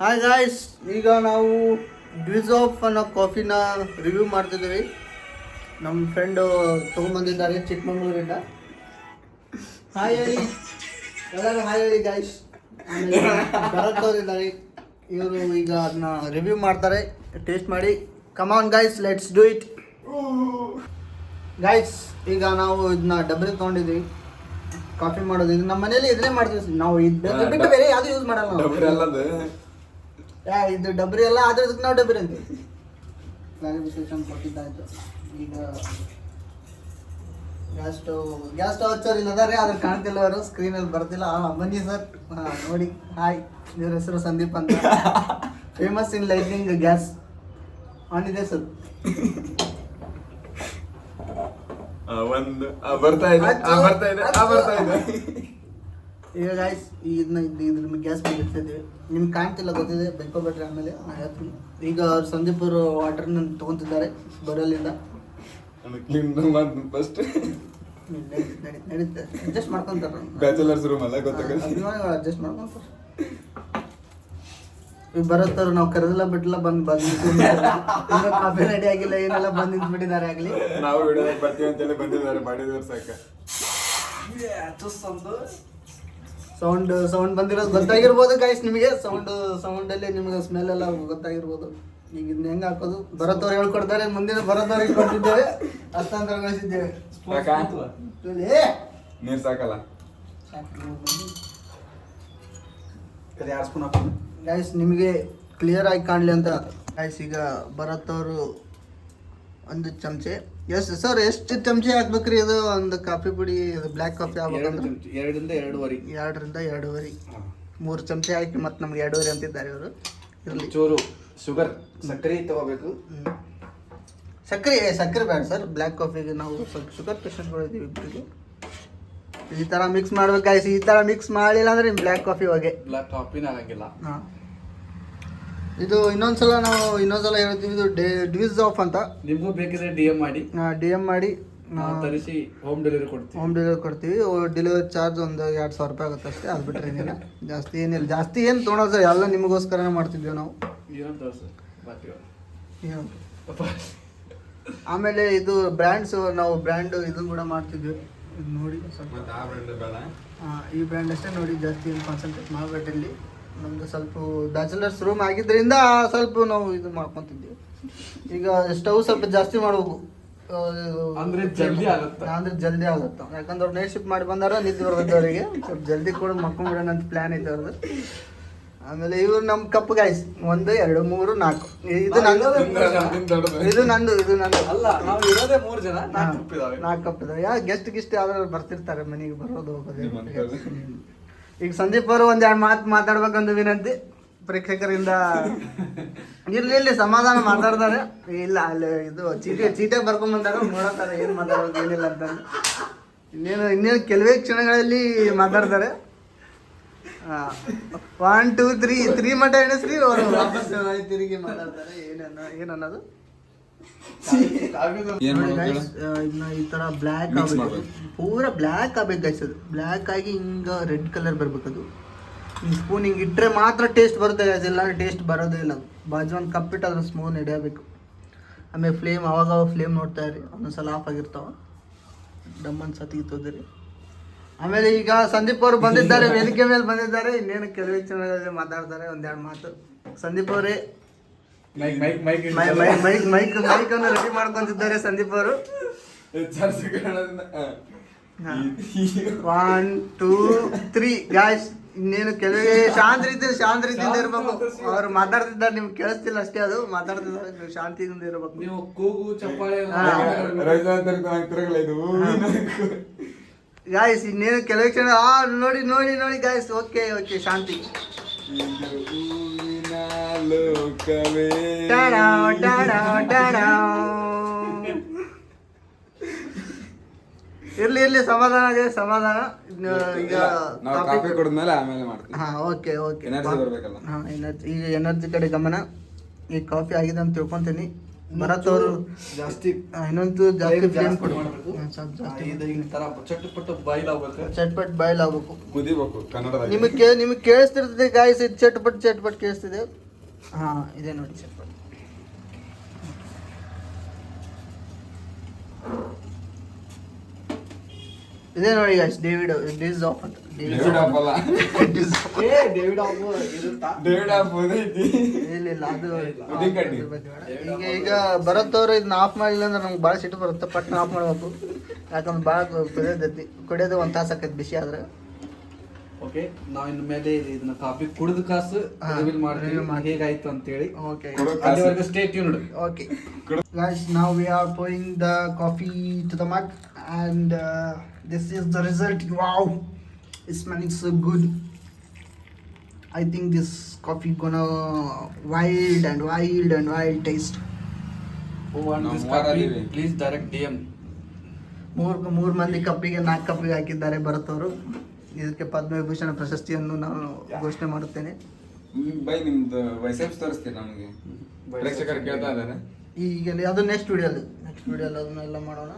Hi guys, ಈಗ ನಾವು ಡ್ವಿಸ್ of ಅನ್ನೋ ಕಾಫಿನ ರಿವ್ಯೂ ಮಾಡ್ತಿದ್ದೀವಿ. ನಮ್ಮ ಫ್ರೆಂಡು ತೊಗೊಂಬಂದಿದ್ದಾರೆ ಚಿಕ್ಕಮಂಗ್ಳೂರಿಂದ. ಹಾಯ್ ಹೇಳಿ ಎಲ್ಲರೂ, ಹಾಯ್ ಹೇಳಿ ಗಾಯ್ಸ್. ಆಮೇಲೆ ಭರತ್ ಅವರಿದ್ದಾರೆ, ಇವರು ಈಗ ಅದನ್ನ ರಿವ್ಯೂ ಮಾಡ್ತಾರೆ. ಟೇಸ್ಟ್ ಮಾಡಿ. Come on guys, let's do it guys. ಈಗ ನಾವು ಇದನ್ನ ಡಬ್ರಿ ತೊಗೊಂಡಿದ್ದೀವಿ ಕಾಫಿ ಮಾಡೋದು. ಇದು ನಮ್ಮ ಮನೇಲಿ ಇದನ್ನೇ ಮಾಡ್ತೀವಿ ನಾವು. ಇದು ಬಿಟ್ಟು ಬೇರೆ ಯಾವುದು ಯೂಸ್ ಮಾಡಲ್ಲ ನಾವು. ಇದು ಡಬ್ರಿ ಎಲ್ಲ, ಆದ್ರೆ ಇದಕ್ಕೆ ನಾವು ಡಬ್ರಿ ಅಂತೀವಿ. ಕ್ಲಾರಿಫಿಕೇಶನ್ ಕೊಟ್ಟಿದ್ದಾಯ್ತು. ಈಗ ಗ್ಯಾಸ್ ಸ್ಟವ್ ಹಚ್ಚೋರಿಲ್ಲ ಅದಾರೆ, ಆದ್ರೆ ಕಾಣ್ತಿಲ್ಲ, ಅವರು ಸ್ಕ್ರೀನಲ್ಲಿ ಬರ್ತಿಲ್ಲ. ಬನ್ನಿ ಸರ್, ನೋಡಿ. ಹಾಯ್, ಇವ್ರ ಹೆಸರು ಸಂದೀಪ್ ಅಂತ, famous in lightning gas on ಇದೆ ಸರ್. ಈಗ ಗಾಯ್ಸ್, ಇದ್ರ ಗ್ಯಾಸ್ ಮೇಲೆ ಇಡ್ತಿದ್ದೀವಿ. ನಿಮ್ಗೆ ಕಾಣ್ತಿಲ್ಲ ಗೊತ್ತಿದೆ, ಬೆಳ್ಕೊಬೇಡ್ರಿ. ಆಮೇಲೆ ಹೇಳ್ತೀನಿ. ಈಗ ಅವ್ರು ಸಂದೀಪ್ ಅವರು ವಾಟರ್ನ ತೊಗೊತಿದ್ದಾರೆ ಬರಲಿಂದ. ನಡೀತೆ, ಅಡ್ಜಸ್ಟ್ ಮಾಡ್ಕೊಂತಾರೆ. ಬ್ಯಾಚಲರ್ಸ್ ರೂಮ್ ಅಲ್ಲ, ಅಡ್ಜಸ್ಟ್ ಮಾಡ್ಕೊಂತಾರೆ. ಈಗ ಬರೋತ್ತವ್ರು ನಾವು ಕರೆದಿಲ್ಲ ಬಿಟ್ಟಿಲ್ಲ, ಬಂದು ಕಾಫಿ ರೆಡಿ ಆಗಿಲ್ಲ, ಏನೆಲ್ಲ ಬಂದು ನಿಂತ್ಬಿಟ್ಟಿದ್ದಾರೆ. ಆಗಲಿ ನಾವು ಬರ್ತೀವಿ ಅಂತೇಳಿ ಬಂದಿದ್ದಾರೆ, ಮಾಡಿದವ್ರು ಸಾಕ. ಸೌಂಡ್ ಬಂದಿರೋದು ಗೊತ್ತಾಗಿರ್ಬೋದು ಗಾಯ್ಸ್ ನಿಮಗೆ. ಸೌಂಡಲ್ಲಿ ನಿಮಗೆ ಸ್ಮೆಲ್ ಎಲ್ಲ ಗೊತ್ತಾಗಿರ್ಬೋದು. ಈಗ ಇದನ್ನ ಹೆಂಗೆ ಹಾಕೋದು ಬರೋತ್ತವ್ರು ಹೇಳ್ಕೊಡ್ತಾರೆ. ಮುಂದಿನ ಬರೋತ್ತವ್ರಿಗೆ ಕೊಟ್ಟಿದ್ದೇವೆ, ಹಸ್ತಾಂತರಗೊಳಿಸಿದ್ದೇವೆ. ನೀರು ಸಾಕಲ್ಲ ಗಾಯ್ಸ್, ನಿಮಗೆ ಕ್ಲಿಯರ್ ಆಗಿ ಕಾಣಲಿ ಅಂತ. ಗಾಯ್ಸ್, ಈಗ ಬರೋತ್ತವರು ಒಂದು ಚಮಚೆ. ಸರ್ ಎಷ್ಟು ಚಮಚೆ ಹಾಕ್ಬೇಕ್ರಿ? ಇದು ಒಂದು ಕಾಫಿ ಪುಡಿ, ಬ್ಲ್ಯಾಕ್ ಕಾಫಿ ಆಗ್ಬೇಕಂದ್ರೆ 2ರಿಂದ 2.5 3 ಚಮಚೆ ಹಾಕಿ ಮತ್ತೆ ನಮ್ಗೆ 2.5 ಅಂತಿದ್ದಾರೆ ಇವರು. ಇರಲಿ, ಚೂರು ಶುಗರ್, ಸಕ್ಕರೆ ತಗೋಬೇಕು. ಸಕ್ಕರೆ ಬೇಡ ಸರ್, ಬ್ಲ್ಯಾಕ್ ಕಾಫಿಗೆ ನಾವು ಸ್ವಲ್ಪ ಶುಗರ್ ಪೇಷಂಟ್ಗಳಿದ್ದೀವಿ ಇಬ್ಬರಿಗೆ. ಈ ಥರ ಮಿಕ್ಸ್ ಮಾಡ್ಬೇಕಾಯ್ತು. ಈ ಥರ ಮಿಕ್ಸ್ ಮಾಡಿಲ್ಲ ಅಂದ್ರೆ ಬ್ಲ್ಯಾಕ್ ಕಾಫಿ ಹೋಗಿ ಬ್ಲ್ಯಾಕ್ ಕಾಫಿನ ಆಗಂಗಿಲ್ಲ. ಹಾಂ, ಇದು ಇನ್ನೊಂದ್ಸಲ ಹೇಳ್ತೀವಿ. ಇದು ಡ್ವಿಸ್ ಆಫ್ ಅಂತ. ನಿಮಗೂ ಬೇಕಿದ್ರೆ ಡಿ ಎಂ ಮಾಡಿ ತರಿಸಿ ಹೋಮ್ ಡೆಲಿವರಿ ಕೊಡ್ತೀವಿ. ಡೆಲಿವರಿ ಚಾರ್ಜ್ ಒಂದು 2,000 ರೂಪಾಯಿ ಆಗುತ್ತೆ ಅಷ್ಟೇ. ಅದು ಬಿಟ್ಟರೆ ಏನಿಲ್ಲ, ಜಾಸ್ತಿ ಏನು ತೊಗೊಳೋದು ಸರ್, ಎಲ್ಲ ನಿಮಗೋಸ್ಕರನೇ ಮಾಡ್ತಿದ್ದೇವೆ ನಾವು. ಆಮೇಲೆ ಇದು ಬ್ರ್ಯಾಂಡ್ಸ್, ನಾವು ಇದು ಕೂಡ ಮಾಡ್ತಿದ್ವಿ. ಇದು ನೋಡಿ ಸ್ವಲ್ಪ, ಈ ಬ್ರ್ಯಾಂಡ್ ಅಷ್ಟೇ ನೋಡಿ, ಜಾಸ್ತಿ ಏನು ಕಾನ್ಸಂಟ್ರೇಟ್ ಮಾಡಬೇಡ್ರಿ. ನಮ್ದು ಸ್ವಲ್ಪ ಬ್ಯಾಚಲರ್ಸ್ ರೂಮ್ ಆಗಿದ್ದರಿಂದ ಸ್ವಲ್ಪ ನಾವು ಇದು ಮಾಡ್ಕೊತಿದ್ವಿ. ಈಗ ಸ್ಟವ್ ಸ್ವಲ್ಪ ಜಾಸ್ತಿ ಮಾಡ್ಬೇಕು, ಅಂದ್ರೆ ಜಲ್ದಿ ಆಗುತ್ತೆ. ಯಾಕಂದ್ರೆ ಅವ್ರು ನೈಟ್ ಶಿಫ್ಟ್ ಮಾಡಿ ಬಂದಾರ, ನಿದ್ದೆ ಬರೋದವರಿಗೆ ಸ್ವಲ್ಪ ಜಲ್ದಿ ಕೂಡ ಮಕ್ಕೊಂಡ್ಬಿಡೋಣ ಅಂತ ಪ್ಲಾನ್ ಐತೆ ಅವ್ರದ್ದು. ಆಮೇಲೆ ಇವ್ರು ನಮ್ಮ ಕಪ್ ಗಾಯ್ಸ್ 1 2 3 4. ಇದು ನಂದು ಅಲ್ಲ, ನಾವು ಇರೋದೇ 3 ಜನ, 4 ಕಪ್ ಇದಾವೆ. ಯಾ ಗೆಸ್ಟ್ ಯಾವ್ದಾದ್ರು ಬರ್ತಿರ್ತಾರೆ ಮನೆಗೆ, ಬರೋದು ಹೋಗೋದು. ಈಗ ಸಂದೀಪ್ ಅವರು 1-2 ಮಾತು ಮಾತಾಡ್ಬೇಕಂತ ವಿನಂತಿ ಪ್ರೇಕ್ಷಕರಿಂದ. ಇರ್ಲಿ, ಸಮಾಧಾನ ಮಾತಾಡ್ತಾರೆ. ಇಲ್ಲ, ಅಲ್ಲಿ ಇದು ಚೀಟೆ ಬರ್ಕೊಂಡ್ ಬಂದಾಗ ನೋಡತ್ತಾರೆ ಏನು ಮಾತಾಡೋದು ಏನಿಲ್ಲ ಅಂತ. ಇನ್ನೇನು ಕೆಲವೇ ಕ್ಷಣಗಳಲ್ಲಿ ಮಾತಾಡ್ತಾರೆ. 1 2 3 ಮಟ್ಟ ಎಣಿಸ್ರಿ, ಅವರು ವಾಪಸ್ ತಿರುಗಿ ಮಾತಾಡ್ತಾರೆ. ಏನನ್ನೋದು ಈ ತರ ಬ್ಲ್ಯಾಕ್ ಆಗ್ಬೇಕು, ಪೂರಾ ಬ್ಲ್ಯಾಕ್ ಆಗ್ಬೇಕು ಗೈಸ್. ಅದು ಬ್ಲ್ಯಾಕ್ ಆಗಿ ಹಿಂಗ ರೆಡ್ ಕಲರ್ ಬರ್ಬೇಕದು. ಈ ಸ್ಪೂನ್ ಹಿಂಗೆ ಇಟ್ಟರೆ ಮಾತ್ರ ಟೇಸ್ಟ್ ಬರುತ್ತೆ ಗೈಸ್, ಇಲ್ಲ ಟೇಸ್ಟ್ ಬರೋದೇ ಇಲ್ಲ. ಬಾಜು ಒಂದು ಕಪ್ ಇಟ್ಟು ಅದ್ರ ಸ್ಪೂನ್ ಹಿಡಿಯಬೇಕು. ಆಮೇಲೆ ಫ್ಲೇಮ್ ಅವಾಗ ಫ್ಲೇಮ್ ನೋಡ್ತಾ ಇರಿ, ಒಂದೊಂದ್ಸಲ ಆಫ್ ಆಗಿರ್ತಾವ, ಡಮ್ಮನ್ ಸತಿ ತೋದಿರಿ. ಆಮೇಲೆ ಈಗ ಸಂದೀಪ್ ಅವರು ಬಂದಿದ್ದಾರೆ, ವೇದಿಕೆ ಮೇಲೆ ಬಂದಿದ್ದಾರೆ. ಇನ್ನೇನು ಕೆಲವೇ ಕ್ಷಣಗಳಲ್ಲಿ ಮಾತಾಡ್ತಾರೆ 1-2 ಮಾತು. ಸಂದೀಪ್ ಅವರೇ ಮೈಕ್ ಅನ್ನು ರೆಡಿ ಮಾಡ್ಕೊಂತಿದ್ದಾರೆ ಸಂದೀಪ್ ಅವರು. 1 2 3 ಗಾಯ್ಸ್. ಇನ್ನೇನು ಕೆಲವೇ ಶಾಂತ ರೀತಿಯಿಂದ ಇರ್ಬೇಕು. ಅವ್ರು ಮಾತಾಡ್ತಿದ್ದಾರೆ, ನಿಮ್ಗೆ ಕೇಳಿಸ್ತಿಲ್ಲ ಅಷ್ಟೇ, ಅದು ಮಾತಾಡ್ತಿದ್ದಾರೆ. ನೀವು ಶಾಂತಿಯಿಂದ ಇರ್ಬೇಕು. ನೀವು ಕೂಗು ಚಪ್ಪಾಳೆ ಗಾಯ್ಸ್. ಇನ್ನೇನು ಕೆಲವೇ ಕ್ಷಣ ನೋಡಿ ಗಾಯ್ಸ್. ಓಕೆ ಶಾಂತಿ. ಇರ್ಲಿ, ಸಮಾಧಾನ. ಈಗ ಕಾಫಿ ಕುಡಿದ್ಮೇಲೆ ಆಮೇಲೆ ಮಾಡ್ತೀನಿ. ಓಕೆ. ಎನರ್ಜಿ ಬರಬೇಕಲ್ಲ. ಈಗ ಎನರ್ಜಿ ಕಡೆ ಗಮನ. ಈಗ ಕಾಫಿ ಆಗಿದೆ ಅಂತ ತಿಳ್ಕೊತೀನಿ. ಭರತ್ ಅವರು ಜಾಸ್ತಿ ಇನ್ನೊಂದು ಜಾಸ್ತಿ flame ಫ್ಲೇಮ್ ಜಾಸ್ತಿ ಕೊಡು ಮಾಡ್ಬೇಕು. ಸ್ವಲ್ಪ ಜಾಸ್ತಿ ಇದು ಈ ತರ ಚಟಪಟ ಬಾಯ್ಲ್ ಆಗ್ಬೇಕು. ಚಟ್ಪಟ್ ಬಾಯ್ಲ್ ಆಗ್ಬೇಕು. ಕುದಿಬೇಕು ಕನ್ನಡದಾಗ. ನಿಮಗೆ ಕೇಳಿಸ್ತಿರ್ತದೆ ಗಾಯ್ಸ್, ಇದು ಚಟ್ಪಟ್ ಕೇಳಿಸ್ತಿದೆ. ಹಾ ಇದೆ ನೋಡಿ ಚಟ್ಪಟ್. ಇದೇ ನೋಡಿ ಗಾಯ್ಸ್, ಡೇವಿಡ್ ಡಿಸ್ ಆಫ್ ಅಂತ. ಡೇವಿಡ್ ಆಫ್ ಅಲ್ಲ, ಏ ಡೇವಿಡ್ ಆಫ್ ಇರುತ್ತಾ? ಡೇವಿಡ್ ಆಫ್ ಇದೈತಿ. ಇಲ್ಲ ಅದು ಉದ್ದಿನ ಕಡ್ಡಿ. ಈಗ ಭರತ್ ಅವರು ಇದನ್ನ ಆಫ್ ಮಾಡಿಲ್ಲ ಅಂದ್ರೆ ನಮ್ಗೆ ಭಾಳ ಸಿಟ್ಟು ಬರುತ್ತೆ. ಪಟ್ನ ಆಫ್ ಮಾಡ್ಬೇಕು, ಯಾಕಂದ್ರೆ ಭಾಳ ಕುಡಿಯೋದೈತಿ. ಕುಡಿಯೋದು ಒಂದು ತಾಸು ಆಕೈತಿ ಬಿಸಿ ಆದ್ರೆ. ಓಕೆ, ನಾವು ಇನ್ನು ಮೇಲೆ ಇದನ್ನ ಕಾಫಿ ಕುಡಿದ ಕಾಸು ರಿವೀಲ್ review ಮಾಡ್ತೀವಿ ಹೇಗಾಯ್ತು ಅಂತೇಳಿ. ಓಕೆ ಅಲ್ಲಿವರೆಗೂ stay tuned. okay guys, now we are pouring the coffee to the mug and this is the result. Wow, it's smelling so good. I think this coffee gonna wild taste. Please direct DM. ಮೂರು ಮಂದಿ ಕಪ್ಪಿಗೆ 4 ಕಪ್ಪಿಗೆ ಹಾಕಿದ್ದಾರೆ ಭರತ್ ಅವರು. ಇದಕ್ಕೆ ಪದ್ಮವಿಭೂಷಣ ಪ್ರಶಸ್ತಿಯನ್ನು ನಾನು ಘೋಷಣೆ ಮಾಡುತ್ತೇನೆ. By ನಿಮ್ದು ಬೈಸೆಪ್ಸ್ ತೋರಿಸ್ತೀರಿ ನಮಗೆ, ಪ್ರೇಕ್ಷಕರು ಕೇಳ್ತಾ ಇದ್ದಾರೆ. ಈಗ ಅದು ನೆಕ್ಸ್ಟ್ ವಿಡಿಯೋಲ್ಲಿ ಅದನ್ನೆಲ್ಲ ಮಾಡೋಣ.